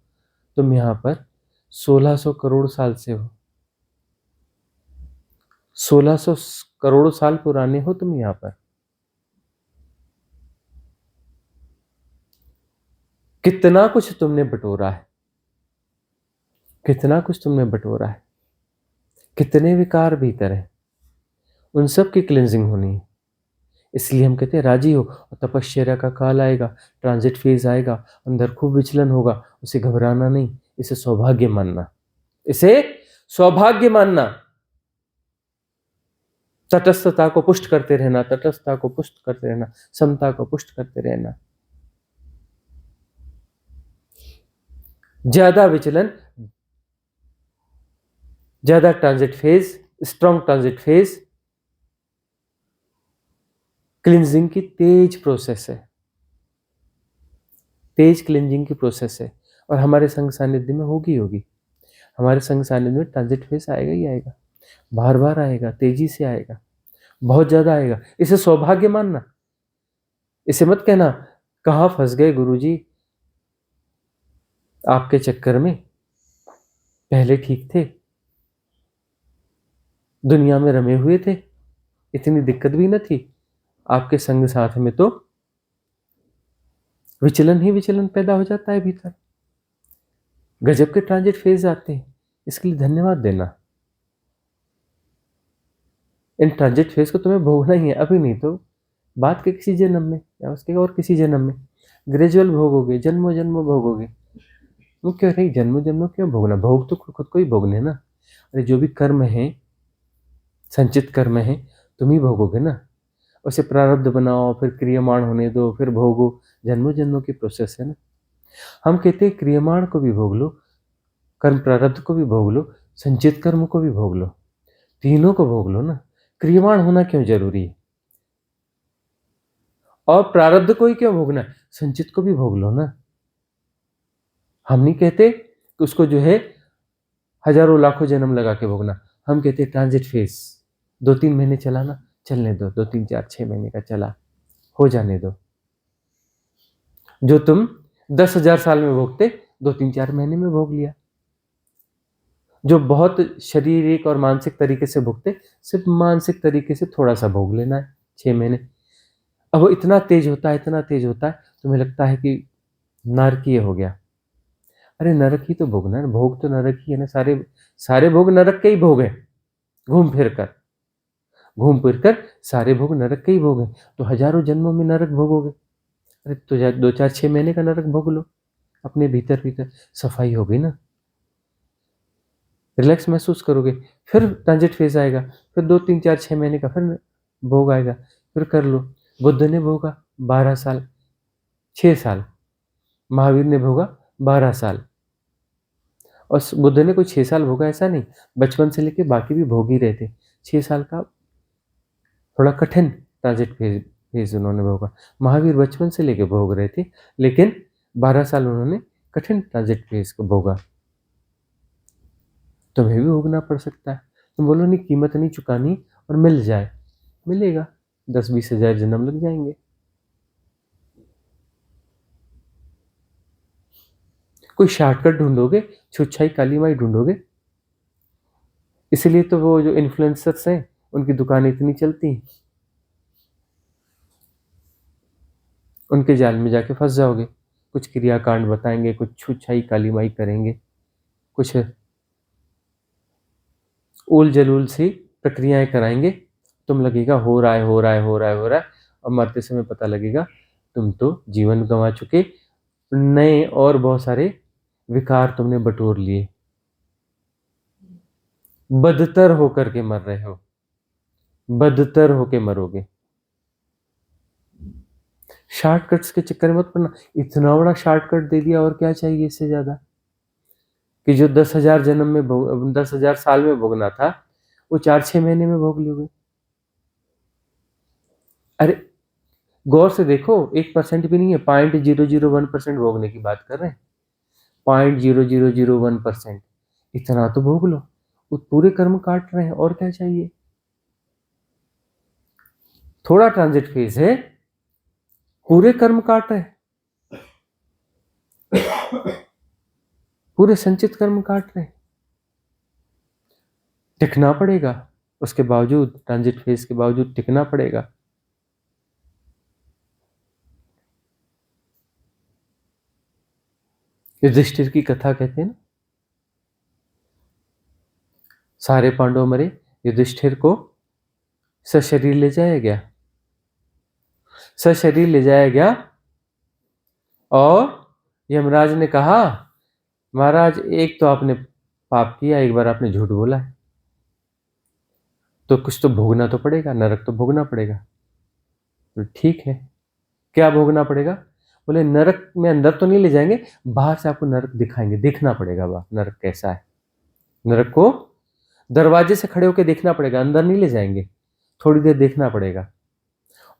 तुम यहां पर 1600 करोड़ साल से हो। 1600 करोड़ साल पुराने हो तुम यहां पर। कितना कुछ तुमने बटोरा है, कितना कुछ तुमने बटोरा है, कितने विकार भीतर है, उन सब की क्लिनजिंग होनी है। इसलिए हम कहते हैं राजी हो। और तपश्चर्या का काल आएगा, ट्रांजिट फेज आएगा, अंदर खूब विचलन होगा, उसे घबराना नहीं, इसे सौभाग्य मानना, इसे सौभाग्य मानना। तटस्थता को पुष्ट करते रहना, तटस्थता को पुष्ट करते रहना, समता को पुष्ट करते रहना। ज्यादा विचलन, ज्यादा transit phase, strong transit phase cleansing की तेज प्रोसेस है, तेज क्लिनजिंग की प्रोसेस है। और हमारे संग सानिध्य में होगी। हमारे संग सानिध्य में ट्रांजिट फेज आएगा ही आएगा, बार बार आएगा, तेजी से आएगा, बहुत ज्यादा आएगा। इसे सौभाग्य मानना। इसे मत कहना कहाँ फंस गए गुरुजी, आपके चक्कर में, पहले ठीक थे, दुनिया में रमे हुए थे, इतनी दिक्कत भी न थी। आपके संग साथ में तो विचलन ही विचलन पैदा हो जाता है भीतर। गजब के ट्रांजिट फेज आते हैं, इसके लिए धन्यवाद देना। इन ट्रांजिट फेज को तुम्हें भोगना ही है, अभी नहीं तो बाद के किसी जन्म में या उसके और किसी जन्म में ग्रेजुअल भोगोगे, जन्मों जन्मों भोगोगे। वो क्यों नहीं, जन्मों जन्मों क्यों भोगना, भोग तो खुद को ही भोगने ना। अरे जो भी कर्म है, संचित कर्म है, तुम ही भोगोगे ना। उसे प्रारब्ध बनाओ, फिर क्रियमाण होने दो, फिर भोगो। जन्मों जन्मों की प्रोसेस है ना। हम कहते हैं क्रियमाण को भी भोग लो, कर्म प्रारब्ध को भी भोग लो, संचित कर्म को भी भोग लो, तीनों को भोग लो ना। क्रियमाण होना क्यों जरूरी है? और प्रारब्ध को ही क्यों भोगना है? संचित को भी भोग लो ना। हम नहीं कहते कि उसको जो है हजारों लाखों जन्म लगा के भोगना। हम कहते हैं ट्रांजिट फेज 2-3 महीने चला ना, चलने दो, 2-3-4-6 महीने का चला, हो जाने दो। जो तुम 10,000 साल में भोगते, 2-3-4 महीने में भोग लिया। जो बहुत शारीरिक और मानसिक तरीके से भोगते, सिर्फ मानसिक तरीके से थोड़ा सा भोग लेना है, 6 महीने। अब वो इतना तेज होता है, इतना तेज होता है, तुम्हें लगता है कि नरकीय हो गया। अरे नरक ही तो भोगना है, भोग तो नरक ही है ना। सारे भोग नरक के ही भोग है। घूम फिर कर सारे भोग नरक के ही भोग है। तो हजारों जन्मों में नरक भोगोगे। अरे तो 2-4-6 महीने का नरक भोग लो, अपने भीतर सफाई होगी ना, रिलैक्स महसूस करोगे। फिर ट्रांजिट फेज आएगा, फिर 2-3-4-6 महीने का फिर भोग आएगा, फिर कर लो। बुद्ध ने भोगा 12 साल, 6 साल। महावीर ने भोगा 12 साल। और बुद्ध ने कोई 6 साल भोगा ऐसा नहीं, बचपन से लेके बाकी भी भोग ही रहे थे। 6 साल का थोड़ा कठिन ट्रांजिट फेज उन्होंने भोगा। महावीर बचपन से लेके भोग रहे थे, लेकिन 12 साल उन्होंने कठिन ट्रांजिट फेज को भोगा। तुम्हें भी भोगना पड़ सकता है। तुम बोलो नहीं कीमत नहीं चुकानी और मिल जाए, मिलेगा। 10-20 हजार जन्म लग जाएंगे। कोई शॉर्टकट ढूंढोगे, छुच्छाई काली माई ढूंढोगे। इसलिए तो वो जो इन्फ्लुएंसर्स हैं उनकी दुकानें इतनी चलती हैं, उनके जाल में जाके फंस जाओगे। कुछ क्रियाकांड बताएंगे, कुछ छुच्छाई काली माई करेंगे, कुछ उल जलूल सी प्रक्रियाएं कराएंगे। तुम लगेगा हो रहा है, और मरते समय पता लगेगा तुम तो जीवन गंवा चुके, नए और बहुत सारे विकार तुमने बटोर लिए, बदतर होकर के मर रहे हो, बदतर होके मरोगे। शॉर्टकट्स के चक्कर में मत पड़ना। इतना बड़ा शॉर्टकट दे दिया, और क्या चाहिए इससे ज्यादा, कि जो 10,000 जन्म में 10,000 साल में भोगना था वो 4-6 महीने में भोग लोगे। अरे गौर से देखो, 1% भी नहीं है, 0.001% भोगने की बात कर रहे हैं। 0.0001%, इतना तो भोग लो। वो पूरे कर्म काट रहे हैं, और क्या चाहिए। थोड़ा ट्रांजिट फेज है, पूरे कर्म काट रहे हैं, पूरे संचित कर्म काट रहे हैं। टिकना पड़ेगा, उसके बावजूद, ट्रांजिट फेज के बावजूद टिकना पड़ेगा। युधिष्ठिर की कथा कहते हैं ना, सारे पांडव मरे, युधिष्ठिर को सशरीर ले जाया गया, सशरीर ले जाया गया, और यमराज ने कहा, महाराज एक तो आपने पाप किया, एक बार आपने झूठ बोला है, तो कुछ तो भोगना तो पड़ेगा, नरक तो भोगना पड़ेगा। तो ठीक है, क्या भोगना पड़ेगा। बोले नरक में अंदर तो नहीं ले जाएंगे, बाहर से आपको नरक दिखाएंगे, देखना पड़ेगा बाहर नरक कैसा है। नरक को दरवाजे से खड़े होकर देखना पड़ेगा, अंदर नहीं ले जाएंगे, थोड़ी देर देखना पड़ेगा,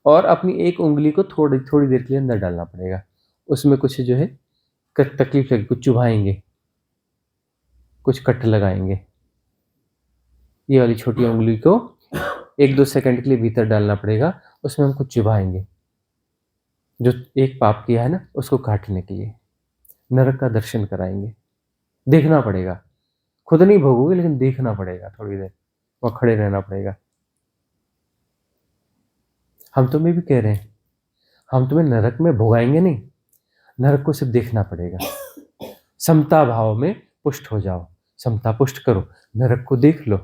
और अपनी एक उंगली को थोड़ी थोड़ी देर के लिए अंदर डालना पड़ेगा, उसमें कुछ जो है तकलीफ लगे, कुछ चुभाएंगे, कुछ कट लगाएंगे। ये वाली छोटी उंगली को 1-2 सेकंड के लिए भीतर डालना पड़ेगा, उसमें हम कुछ चुभाएंगे, जो एक पाप किया है ना उसको काटने के लिए। नरक का दर्शन कराएंगे, देखना पड़ेगा, खुद नहीं भोगोगे लेकिन देखना पड़ेगा, थोड़ी देर वहां खड़े रहना पड़ेगा। हम तुम्हें भी कह रहे हैं, हम तुम्हें नरक में भोगाएंगे नहीं, नरक को सिर्फ देखना पड़ेगा। समता भाव में पुष्ट हो जाओ, समता पुष्ट करो, नरक को देख लो।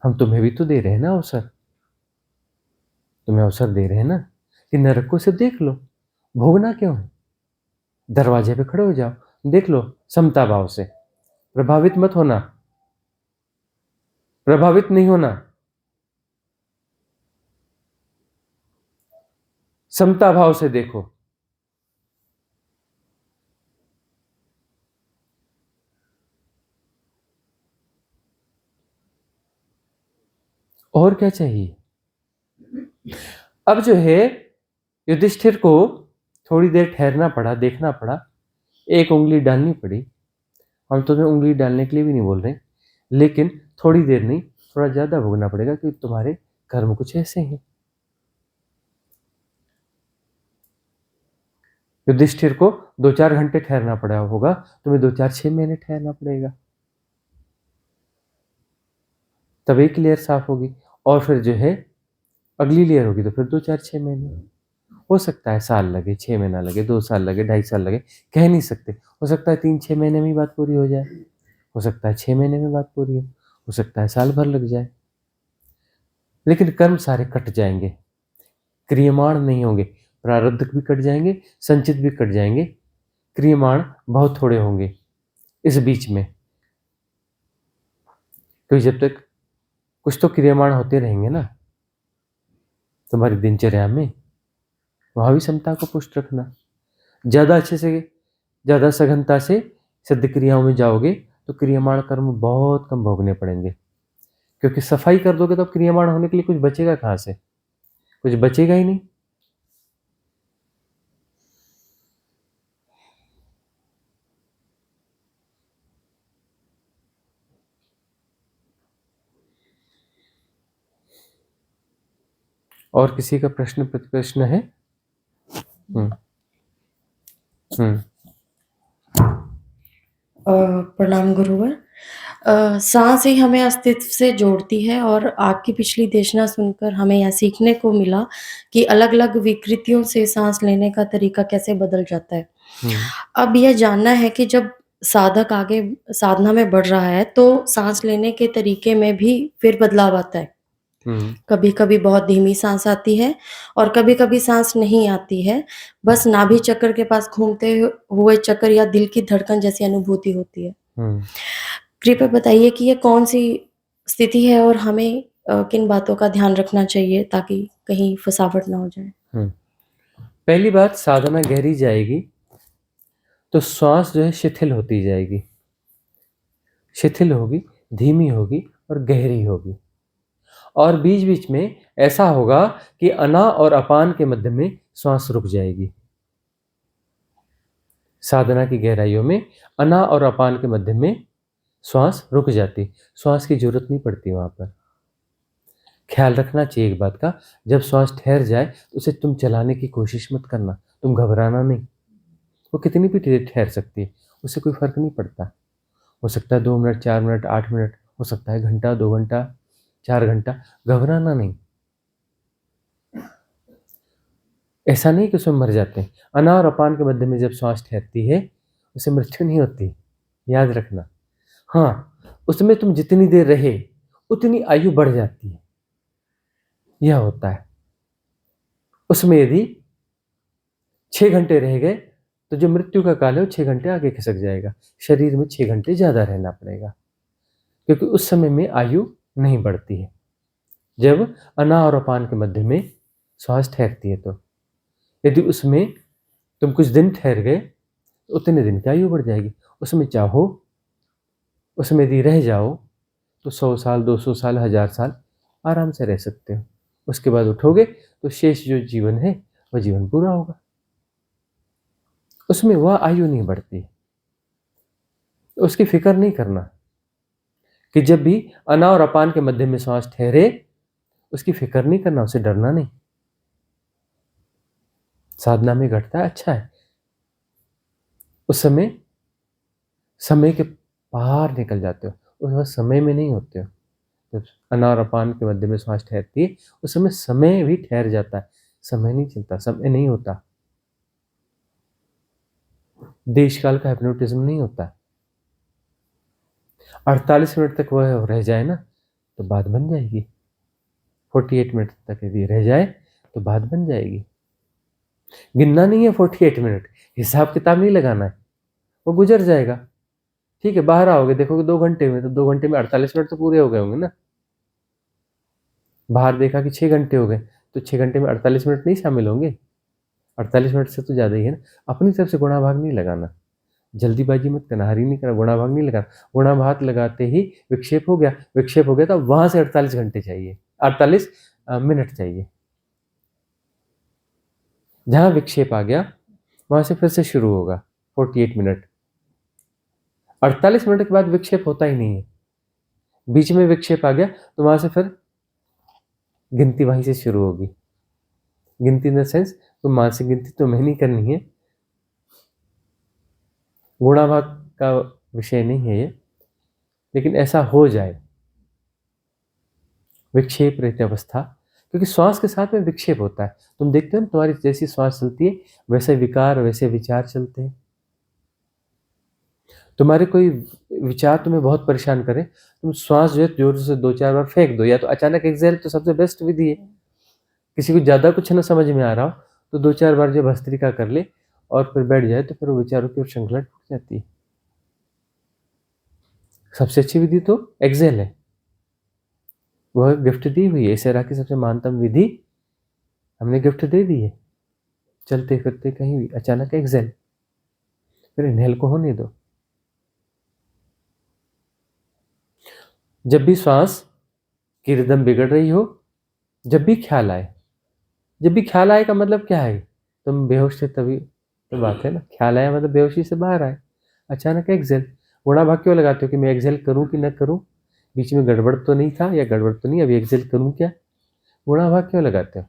हम तुम्हें भी तो दे रहे हैं ना अवसर, तुम्हें अवसर दे रहे हैं ना कि नरक को सिर्फ देख लो, भोगना क्यों है। दरवाजे पे खड़े हो जाओ, देख लो समता भाव से, प्रभावित मत होना, प्रभावित नहीं होना, समता भाव से देखो। और क्या चाहिए। अब जो है युधिष्ठिर को थोड़ी देर ठहरना पड़ा, देखना पड़ा, एक उंगली डालनी पड़ी। हम तुम्हें उंगली डालने के लिए भी नहीं बोल रहे, लेकिन थोड़ी देर नहीं, थोड़ा ज्यादा भोगना पड़ेगा, क्योंकि तुम्हारे कर्म कुछ ऐसे हैं। युधिष्ठिर को 2-4 घंटे ठहरना पड़ा होगा, तुम्हें 2-4-6 महीने ठहरना पड़ेगा, तब एक लेयर साफ होगी, और फिर जो है अगली लेयर होगी तो फिर 2-4-6 महीने। हो सकता है साल लगे, 6 महीना लगे, 2 साल लगे, 2.5 साल लगे, कह नहीं सकते। हो सकता है 3-6 महीने में ही बात पूरी हो जाए, हो सकता है 6 महीने में बात पूरी हो सकता है साल भर लग जाए, लेकिन कर्म सारे कट जाएंगे, क्रियमाण नहीं होंगे। प्रारब्ध भी कट जाएंगे, संचित भी कट जाएंगे, क्रियमाण बहुत थोड़े होंगे इस बीच में। तो जब तक कुछ तो क्रियमाण होते रहेंगे ना तुम्हारी दिनचर्या में, वहां भी समता को पुष्ट रखना। ज्यादा अच्छे से, ज्यादा सघनता से सिद्ध क्रियाओं में जाओगे तो क्रियमाण कर्म बहुत कम भोगने पड़ेंगे, क्योंकि सफाई कर दोगे तो क्रियमाण होने के लिए कुछ बचेगा कहां से, कुछ बचेगा ही नहीं। और किसी का प्रश्न प्रतिप्रश्न है। प्रणाम गुरुवर। सांस ही हमें अस्तित्व से जोड़ती है, और आपकी पिछली देशना सुनकर हमें यह सीखने को मिला कि अलग-अलग विकृतियों से सांस लेने का तरीका कैसे बदल जाता है। अब यह जानना है कि जब साधक आगे साधना में बढ़ रहा है तो सांस लेने के तरीके में भी फिर बदलाव आता है। कभी-कभी बहुत धीमी सांस आती है और कभी-कभी सांस नहीं आती है। बस नाभि चक्र के पास घूमते हुए चक्कर या दिल की धड़कन जैसी अनुभूति होती है। कृपया बताइए कि ये कौन-सी स्थिति है और हमें किन बातों का ध्यान रखना चाहिए ताकि कहीं फसावट ना हो जाए? पहली बात, साधना गहरी जाएगी तो श्वास जो है शिथिल होती जाएगी, शिथिल होगी, धीमी होगी और गहरी होगी। और बीच बीच में ऐसा होगा कि अना और अपान के मध्य में श्वास रुक जाएगी। साधना की गहराइयों में अना और अपान के मध्य में श्वास रुक जाती, श्वास की जरूरत नहीं पड़ती वहां पर। ख्याल रखना चाहिए एक बात का, जब श्वास ठहर जाए तो उसे तुम चलाने की कोशिश मत करना, तुम घबराना नहीं। वो कितनी भी देर ठहर सकती है, उससे कोई फर्क नहीं पड़ता। हो सकता है 2 मिनट, 4 मिनट, 8 मिनट, हो सकता है घंटा, 2 घंटा, 4 घंटा, घबराना नहीं। ऐसा नहीं कि उसमें मर जाते हैं। अना और अपान के मध्य में जब श्वास ठहरती है उससे मृत्यु नहीं होती, याद रखना। हाँ, उसमें तुम जितनी देर रहे उतनी आयु बढ़ जाती है, यह होता है। उसमें यदि 6 घंटे रह गए तो जो मृत्यु का काल है वो 6 घंटे आगे खिसक जाएगा, शरीर में 6 घंटे ज्यादा रहना पड़ेगा, क्योंकि उस समय में आयु नहीं बढ़ती है जब अना और अपान के मध्य में श्वास ठहरती है। तो यदि उसमें तुम कुछ दिन ठहर गए तो उतने दिन की आयु बढ़ जाएगी। उसमें चाहो, उसमें यदि रह जाओ तो 100 साल, 200 साल, 1000 साल आराम से रह सकते हो। उसके बाद उठोगे तो शेष जो जीवन है वह जीवन पूरा होगा, उसमें वह आयु नहीं बढ़ती। उसकी फिक्र नहीं करना कि जब भी अना और अपान के मध्य में श्वास ठहरे उसकी फिक्र नहीं करना, उसे डरना नहीं। साधना में घटता है, अच्छा है, उस समय के बाहर निकल जाते हो, उस समय में नहीं होते हो। जब अना और अपान के मध्य में श्वास ठहरती है उस समय भी ठहर जाता है, समय नहीं चलता, समय नहीं होता। देश काल का हिप्नोटिज्म नहीं होता। 48 मिनट तक वह रह जाए ना तो बात बन जाएगी, 48 मिनट तक यदि रह जाए तो बात बन जाएगी। गिनना नहीं है 48 मिनट, हिसाब किताब नहीं लगाना है, वो गुजर जाएगा। ठीक है, बाहर आओगे देखोगे 2 घंटे में, तो 2 घंटे में 48 मिनट तो पूरे हो गए होंगे ना। बाहर देखा कि 6 घंटे हो गए तो 6 घंटे में 48 मिनट नहीं शामिल होंगे, 48 मिनट से तो ज़्यादा ही है ना। अपनी तरफ से गुणा भाग नहीं लगाना, जल्दीबाजी मत करना, हरी नहीं करना, गुणा भाग नहीं लगाना। गुणा भाग लगाते ही विक्षेप हो गया, विक्षेप हो गया तो वहां से 48 घंटे चाहिए, 48 मिनट चाहिए। जहां विक्षेप आ गया वहां से फिर से शुरू होगा 48 मिनट। 48 मिनट के बाद विक्षेप होता ही नहीं है, बीच में विक्षेप आ गया तो वहां से फिर गिनती वहीं से शुरू होगी। गिनती इन द सेंस तो मानसिक गिनती तुम्हें नहीं करनी है, गुणा भाग का विषय नहीं है ये, लेकिन ऐसा हो जाए विक्षेप रहित अवस्था, क्योंकि श्वास के साथ में विक्षेप होता है। तुम देखते हो ना, तुम्हारी जैसी श्वास चलती है वैसे विकार, वैसे विचार चलते हैं। तुम्हारे कोई विचार तुम्हें बहुत परेशान करे, तुम श्वास जो है जोर से 2-4 बार फेंक दो, या तो अचानक एक्सेल तो सबसे बेस्ट विधि है। किसी को ज़्यादा कुछ ना समझ में आ रहा हो तो 2-4 बार जो भस्त्रिका कर ले और फिर बैठ जाए तो फिर वो विचारों की श्रृंखला टूट जाती है। सबसे अच्छी विधि तो एक्सेल है, वह गिफ्ट दी हुई है, इस एरा की सबसे महानतम विधि हमने गिफ्ट दे दी है। चलते फिरते कहीं भी अचानक एक्सेल, फिर इनहेल को होने दो। जब भी श्वास की रिदम बिगड़ रही हो, जब भी ख्याल आए, जब भी ख्याल आए का मतलब क्या है, तुम बेहोश थे तभी तो बात है ना, ख्याल आया मतलब बेहोशी से बाहर आए, अचानक एक्सेल। गुणा भाग क्यों लगाते हो कि मैं एक्सेल करूं कि न करूं, बीच में गड़बड़ तो नहीं था या गड़बड़ तो नहीं, अभी एक्सेल करूं क्या, गुणा भाग क्यों लगाते हो।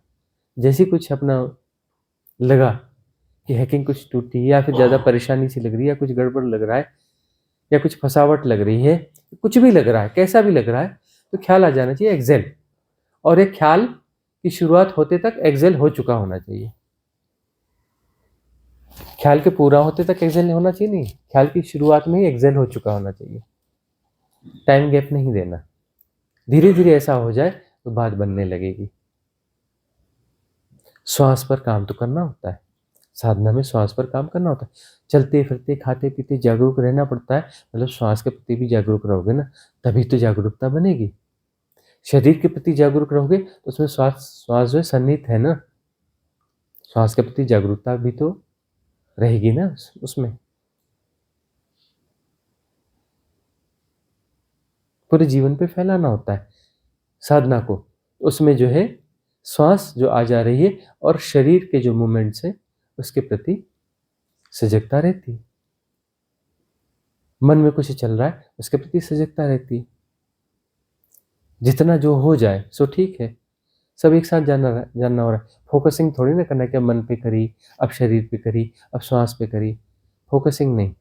जैसे कुछ अपना लगा कि हैकिंग कुछ टूटी या फिर ज़्यादा परेशानी सी लग रही है, या कुछ गड़बड़ लग रहा है, या कुछ फसावट लग रही है, कुछ भी लग रहा है, कैसा भी लग रहा है, तो ख्याल आ जाना चाहिए एक्सेल। और एक ख्याल की शुरुआत होते तक एक्सेल हो चुका होना चाहिए, ख्याल के पूरा होते तक एक्सेल होना चाहिए नहीं, ख्याल की शुरुआत में ही एक्सेल हो चुका होना चाहिए। टाइम गैप नहीं देना, धीरे धीरे ऐसा हो जाए तो बात बनने लगेगी। श्वास पर काम तो करना होता है, साधना में श्वास पर काम करना होता है। चलते फिरते खाते पीते जागरूक रहना पड़ता है, मतलब श्वास के प्रति भी जागरूक रहोगे ना, तभी तो जागरूकता बनेगी। शरीर के प्रति जागरूक रहोगे तो उसमें श्वास जो है सन्निहित है ना, श्वास के प्रति जागरूकता भी तो रहेगी ना उसमें। पूरे जीवन पे फैलाना होता है साधना को, उसमें जो है श्वास जो आ जा रही है और शरीर के जो मूवमेंट्स है उसके प्रति सजगता रहती है। मन में कुछ चल रहा है उसके प्रति सजगता रहती है। जितना जो हो जाए सो ठीक है, सब एक साथ जानना हो रहा है। फोकसिंग थोड़ी ना करना है कि अब मन पे करी, अब शरीर पे करी, अब श्वास पे करी, फोकसिंग नहीं,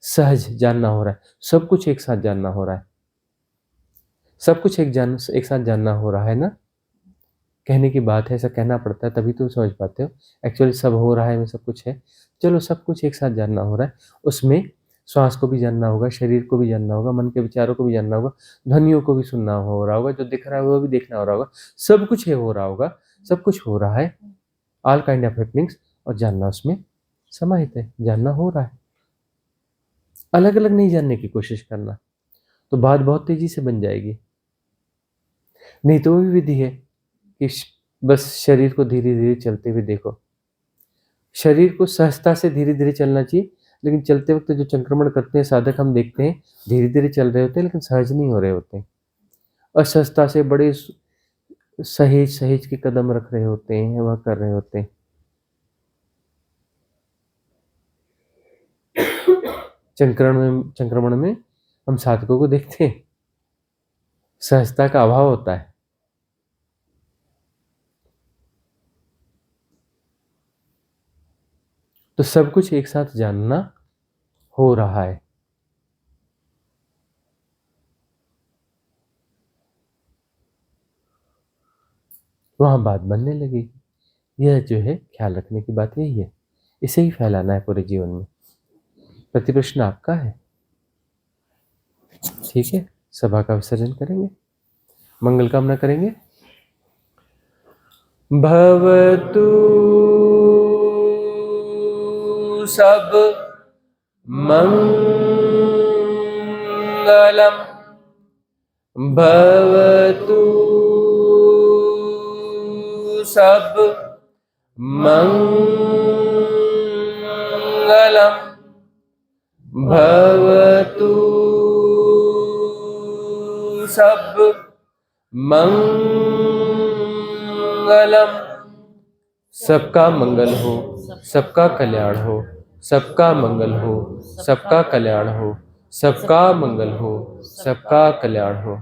सहज जानना हो रहा है। सब कुछ एक साथ जानना हो रहा है, सब कुछ एक साथ जानना हो रहा है ना। कहने की बात है, ऐसा कहना पड़ता है तभी तो समझ पाते हो। एक्चुअली सब हो रहा है में सब कुछ है, चलो सब कुछ एक साथ जानना हो रहा है। उसमें श्वास को भी जानना होगा, शरीर को भी जानना होगा, मन के विचारों को भी जानना होगा, ध्वनियों को भी सुनना हो रहा होगा, जो दिख रहा है वो भी देखना हो रहा होगा, सब कुछ हो रहा होगा, सब कुछ हो रहा है, ऑल काइंड ऑफ हैपनिंग्स, और जानना उसमें समाहित है, जानना हो रहा है। अलग अलग नहीं जानने की कोशिश करना, तो बात बहुत तेजी से बन जाएगी। नहीं तो वो भी विधि है कि बस शरीर को धीरे धीरे चलते हुए देखो। शरीर को सहजता से धीरे धीरे चलना चाहिए, लेकिन चलते वक्त जो संक्रमण करते हैं साधक हम देखते हैं धीरे धीरे चल रहे होते हैं लेकिन सहज नहीं हो रहे होते हैं। असहजता से बड़े सहेज सहेज के कदम रख रहे होते हैं, वह कर रहे होते हैं। संक्रमण में हम साधकों को देखते हैं, सहजता का अभाव होता है। तो सब कुछ एक साथ जानना हो रहा है। वहां बात बनने लगेगी। यह जो है ख्याल रखने की बात यही है, इसे ही फैलाना है पूरे जीवन में। प्रतिप्रश्न आपका है, ठीक है। सभा का विसर्जन करेंगे, मंगल कामना करेंगे। भवतु सब मंगलम, भवतु सब मंगलम, भवतु सब मंगलम। सबका मंगल हो, सबका कल्याण हो, सबका मंगल हो, सबका कल्याण हो, सबका मंगल हो, सबका कल्याण हो।